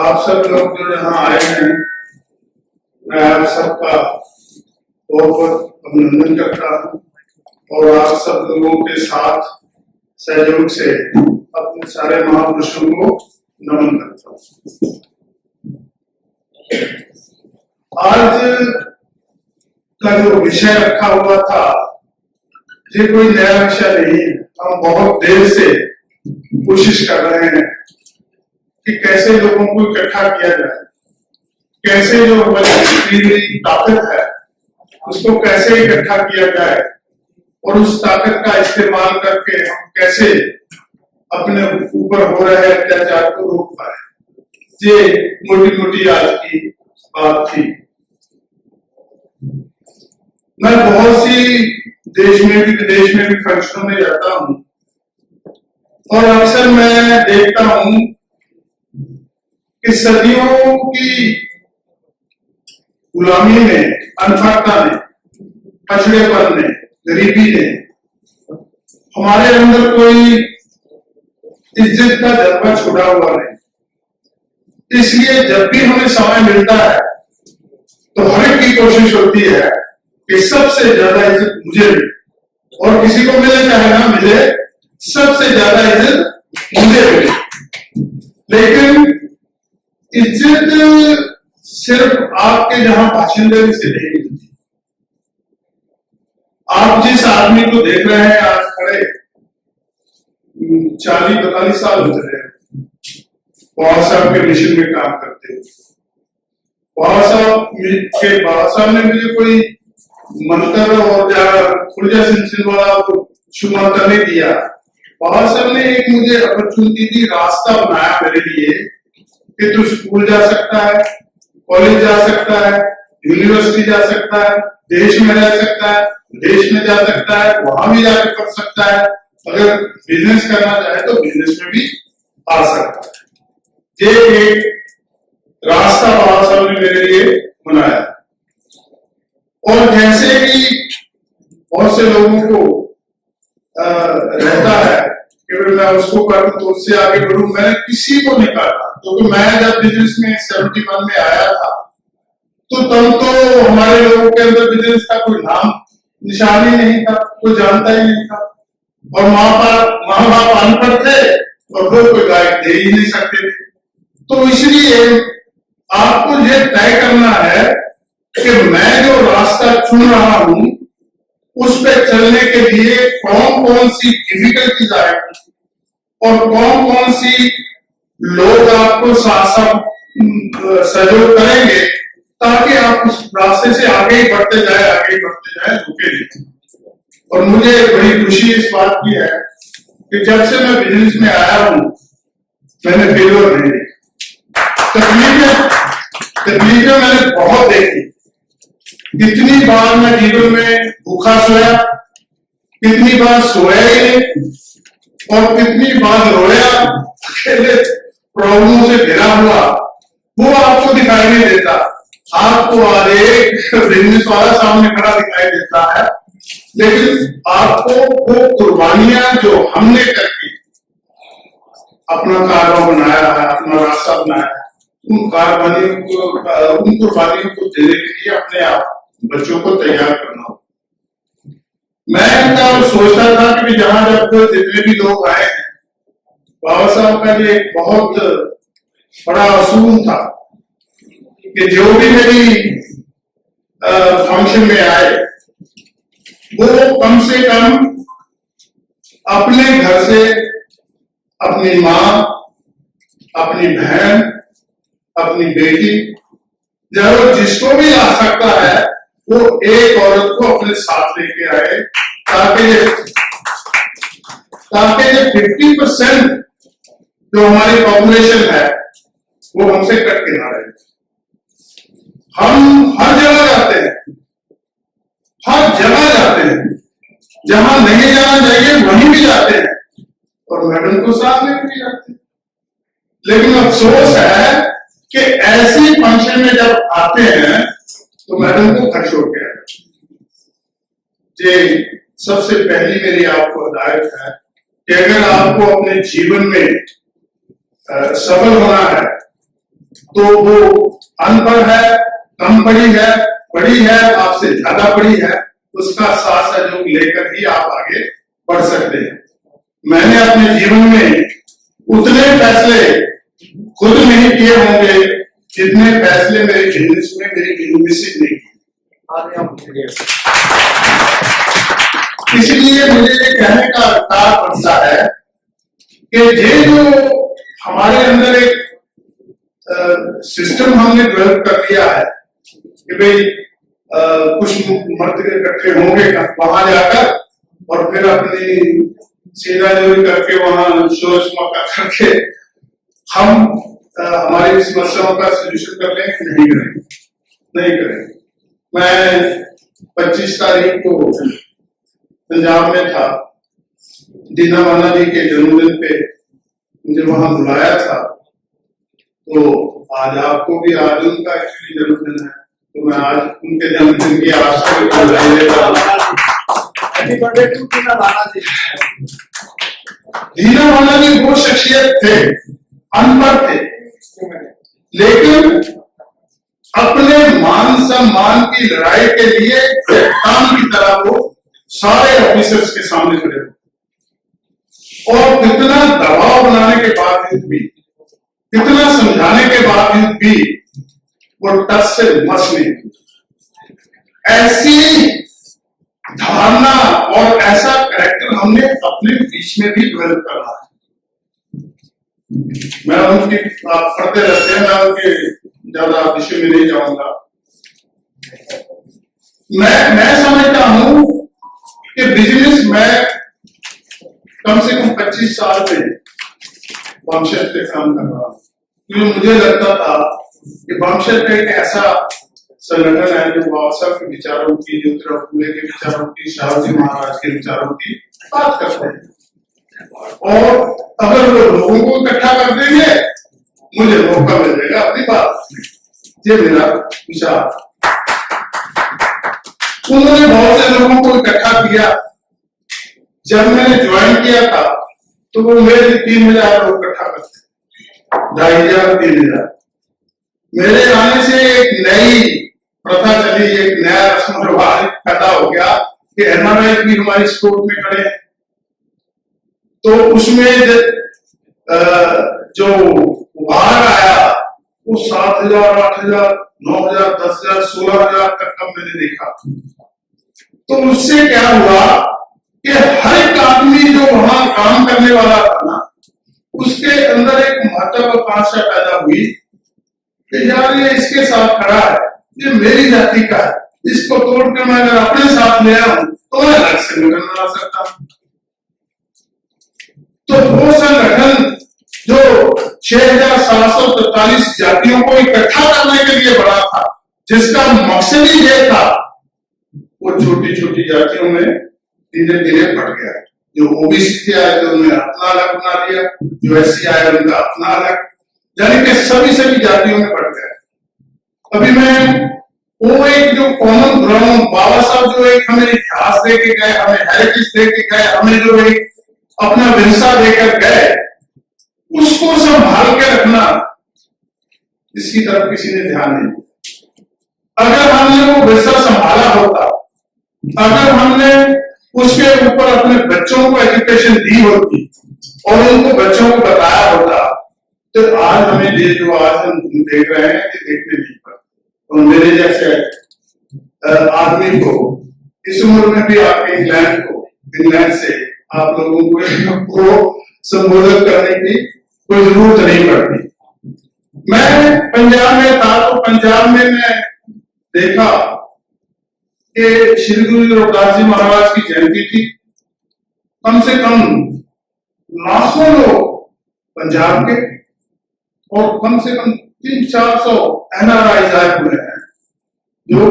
आप सब लोग जो यहाँ आए हैं, मैं आप सबका बहुत बहुत अभिनंदन करता हूँ और आप सब लोगों के साथ सहयोग से अपने सारे महापुरुषों को नमन करता हूँ। आज का जो विषय रखा हुआ था, ये कोई नया विषय नहीं है। हम बहुत देर से कोशिश कर रहे हैं कि कैसे लोगों को इकट्ठा किया जाए, कैसे जो हमारी ताकत है उसको कैसे इकट्ठा किया जाए और उस ताकत का इस्तेमाल करके हम कैसे अपने ऊपर हो रहे अत्याचार को रोक पाए। ये मोटी मोटी आज की बात थी। मैं बहुत सी देश में भी विदेश में भी फंक्शनों में जाता हूँ और अक्सर मैं देखता हूँ कि सदियों की गुलामी ने, अनपढ़ता ने, पछड़ेपन ने, गरीबी ने हमारे अंदर कोई इज्जत का जज्बा छोड़ा हुआ नहीं। इसलिए जब भी हमें समय मिलता है तो हर एक की कोशिश होती है कि सबसे ज्यादा इज्जत मुझे मिले, और किसी को मिले चाहे ना मिले, सबसे ज्यादा इज्जत मुझे मिले। लेकिन इज्जत सिर्फ आपके जहां बाशिंदे से नहीं मिलती। आप जिस आदमी को देख रहे हैं आज खड़े, 40-45 साल हो चले हैं बाबा साहब के मिशन में काम करते हैं। बाबा साहब ने मुझे कोई मंत्र और खुर्जा सिंसिल वाला शुभ मंत्र नहीं दिया। बाबा साहब ने एक मुझे अपॉर्चुनिटी दी, रास्ता बनाया मेरे लिए कि तू स्कूल जा सकता है, कॉलेज जा सकता है, यूनिवर्सिटी जा सकता है, देश में रह सकता है, देश में जा सकता है, वहां भी जाकर पढ़ सकता है, अगर बिजनेस करना चाहे तो बिजनेस में भी आ सकता है। ये एक रास्ता बाबा साहब ने मेरे लिए बनाया। और जैसे कि बहुत से लोगों को रहता है कि मैं उसको करूं तो उससे आगे बढ़ूं, मैंने किसी को नहीं कहा। क्योंकि मैं जब बिजनेस में 71 में आया था तो तब तो हमारे लोगों के अंदर बिजनेस का कोई नाम निशान ही नहीं था, कोई जानता ही नहीं था, और माँ बाप अनपढ़ थे और वो कोई गाइड दे ही नहीं सकते थे। तो इसलिए आपको ये तय करना है कि मैं जो रास्ता चुन रहा हूं उस पे चलने के लिए कौन कौन सी डिफिकल्टीज आएगी और कौन कौन सी लोग आपको साथ साथ सहयोग करेंगे, ताकि आप उस रास्ते से आगे ही बढ़ते जाए, रुके नहीं। और मुझे बड़ी खुशी इस बात की है कि जब से मैं बिजनेस में आया हूं मैंने फेलियर नहीं देखी। तकलीफें मैंने बहुत देखी। कितनी बार मैं जीवन में भूखा सोया, कितनी बार सोया ही नहीं, और कितनी बार रोया, अकेले प्रॉब्लमों से घिरा हुआ। वो आपको दिखाई नहीं देता, आपको आज एक बिजनेस वाला सामने खड़ा दिखाई देता है, लेकिन आपको वो कुर्बानियां जो हमने करके अपना कारोबार बनाया है, अपना रास्ता बनाया है, उन कुर्बानियों को देने के लिए अपने आप बच्चों को तैयार करना हो। मैं तो सोचता था कि जहां जब जितने भी लोग आए हैं, बाबा साहब का ये बहुत बड़ा असूल था कि जो भी मेरी फंक्शन में आए वो कम से कम अपने घर से अपनी माँ, अपनी बहन, अपनी बेटी, जरूर जिसको भी आ सकता है वो एक औरत को अपने साथ लेके आए, ताकि ये 50% जो हमारी पॉपुलेशन है वो हमसे कट के ना रहे। हम हर जगह जाते हैं, जहां नहीं जाना चाहिए वहीं भी जाते हैं, और मैडम को साथ लेकर भी जाते हैं। लेकिन अफसोस है कि ऐसी फंक्शन में जब आते हैं तो मैडम को घर छोड़ के आए। ये सबसे पहली मेरी आपको हिदायत है कि अगर आपको अपने जीवन में सफल होना है तो वो अनपढ़ है, कम पढ़ी है, पढ़ी है, आपसे ज्यादा पढ़ी है, उसका साथ सहयोग लेकर ही आप आगे बढ़ सकते हैं। मैंने अपने जीवन में उतने फैसले खुद नहीं किए होंगे जितने फैसले मेरे बिजनेस में मेरी मिसेज ने किए। इसलिए मुझे ये कहने का अधिकार बनता है कि ये जो हमारे अंदर एक सिस्टम हमने डेवलप कर दिया है कि भाई कुछ मर्द इकट्ठे होंगे वहां जाकर और फिर अपनी सीनाजोरी करके वहां शोर शराबा करके हम हमारी समस्याओं का सोल्यूशन कर लेंगे, नहीं करेंगे, नहीं करेंगे। मैं 25 तारीख को पंजाब में था, दीना वाला जी के जन्मदिन पे मुझे वहां बुलाया था, तो आज आपको भी आज उनका एक्चुअली जन्मदिन है, तो मैं आज उनके जन्मदिन की आशा भी बधाई देता हूँ। दीना वाला जी वो शख्सियत थे, अनपढ़ थे, लेकिन अपने मान सम्मान की लड़ाई के लिए काम की तरह वो सारे ऑफिसर्स के सामने खड़े हो और कितना दबाव बनाने के बावजूद भी, कितना समझाने के बावजूद भी वो टस से मस नहीं। ऐसी धारणा और ऐसा कैरेक्टर हमने अपने बीच में भी डेवलप करना है। मैं उनकी आप पढ़ते रहते हैं, मैं उनके ज्यादा विषय में नहीं जाऊंगा। मैं समझता हूं कि बिजनेस में कम से कम 25 साल में वंशज पे काम कर रहा हूं, क्योंकि मुझे लगता था कि वंशज एक ऐसा संगठन है जो बाबा साहब के विचारों की, ज्योतिराव फूले के विचारों की, शाहजी महाराज के विचारों की बात करते हैं, और अगर वो लोगों को इकट्ठा कर देंगे मुझे मौका मिल जाएगा अपनी बात। ये मेरा विचार। उन्होंने बहुत से लोगों को इकट्ठा किया। जब मैंने ज्वाइन किया था तो वो मेरे 3000 लोग इकट्ठा करते, 2500, 3000। मेरे आने से एक नई प्रथा चली, एक नया रस्म रिवाज पैदा हो गया कि एनआरआई भी हमारी सपोर्ट में खड़े हैं। तो उसमें जो उभार आया वो 7000, 8000, 9000, 10000, 16000 तक का मैंने देखा। तो उससे क्या हुआ कि हर एक आदमी जो वहां काम करने वाला था ना, उसके अंदर एक महत्वाकांक्षा पैदा हुई कि यार ये इसके साथ खड़ा है, ये मेरी जाति का है, इसको तोड़ के मैं अगर अपने साथ ले आऊं तो मैं अलग संगठन बना सकता हूं। तो वो संगठन जो 6743 जातियों को इकट्ठा करने के लिए बड़ा था, जिसका मकसद ही ये था, वो छोटी छोटी जातियों में धीरे धीरे बढ़ गया। जो ओबीसी आए तो उन्हें अपना अलग बना दिया, जो एससी आए उनका अपना अलग, यानी कि सभी जातियों में बढ़ गया। अभी मैं वो एक जो कॉमन ग्राउंड बाबा साहब जो एक हमें इतिहास दे के गए, हमें हेरिटेज दे के गए, हमें जो एक अपना विरसा देकर गए, उसको संभाल के रखना, इसकी तरफ किसी ने ध्यान नहीं दिया। अगर हमने वो विरसा संभाला होता, अगर हमने उसके ऊपर अपने बच्चों को एजुकेशन दी होती और उनको बच्चों को बताया होता, तो आज हमें ये जो आज हम देख रहे हैं कि देखने नहीं पड़ता। और मेरे जैसे आदमी को इस उम्र में भी आपके इंग्लैंड से आप लोगों को संबोधित करने की कोई जरूरत नहीं पड़ती। मैं पंजाब में था तो पंजाब में मैं देखा कि श्री गुरु रविदास जी महाराज की जयंती थी। कम से कम लाखों लोग पंजाब के और कम से कम 300-400 एनआरआई आए हुए हैं जो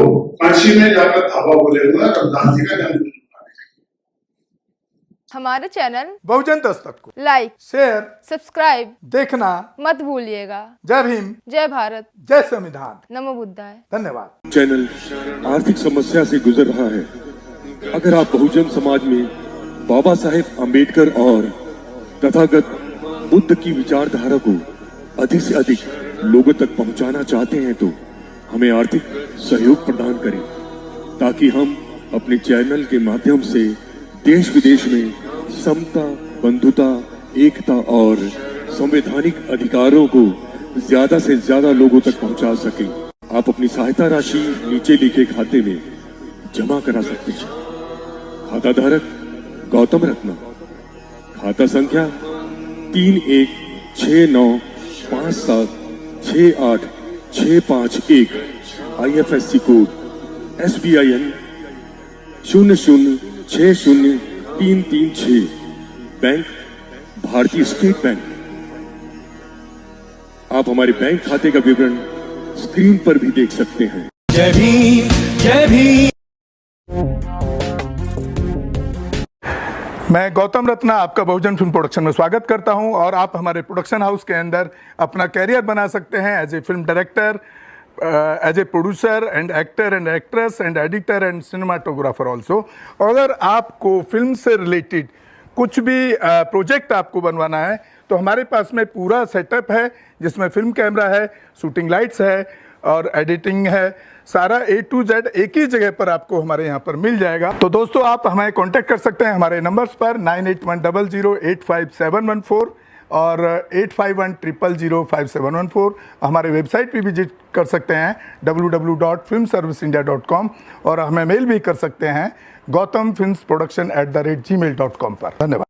काशी में जाकर धावा बोले हुए हैं रविदास जी का जन्मदिन। हमारे चैनल बहुजन दस्तक को लाइक, शेयर, सब्सक्राइब देखना मत भूलिएगा। जय भीम, जय भारत, जय संविधान, नमो बुद्धाय। धन्यवाद। चैनल आर्थिक समस्या से गुजर रहा है। अगर आप बहुजन समाज में बाबा साहेब आम्बेडकर और तथागत बुद्ध की विचारधारा को अधिक से अधिक लोगों तक पहुंचाना चाहते हैं तो हमें आर्थिक सहयोग प्रदान करें, ताकि हम अपने चैनल के माध्यम से देश विदेश में समता, बंधुता, एकता और संवैधानिक अधिकारों को ज्यादा से ज्यादा लोगों तक पहुंचा सकें। आप अपनी सहायता राशि नीचे लिखे खाते में जमा करा सकते हैं। खाता धारक गौतम रत्ना, खाता संख्या 3169576861, IFSC कोड SBIN 0060336, बैंक भारतीय स्टेट बैंक। आप हमारे बैंक खाते का विवरण स्क्रीन पर भी देख सकते हैं। जय भीम, जय भीम। मैं गौतम रत्ना आपका बहुजन फिल्म प्रोडक्शन में स्वागत करता हूं और आप हमारे प्रोडक्शन हाउस के अंदर अपना कैरियर बना सकते हैं as a film director, as a producer and actor and actress and editor and cinematographer also. अगर आपको फिल्म से रिलेटेड कुछ भी प्रोजेक्ट आपको बनवाना है तो हमारे पास में पूरा सेटअप है, जिसमें फिल्म कैमरा है, शूटिंग लाइट्स है और एडिटिंग है। सारा A to Z एक ही जगह पर आपको हमारे यहाँ पर मिल जाएगा। तो दोस्तों, आप हमें कांटेक्ट कर सकते हैं हमारे नंबर्स पर 9810085714 और 8510005714। हमारे वेबसाइट पे विजिट कर सकते हैं www.filmserviceindia.com और हमें मेल भी कर सकते हैं gautamfilmsproduction@gmail.com पर। धन्यवाद।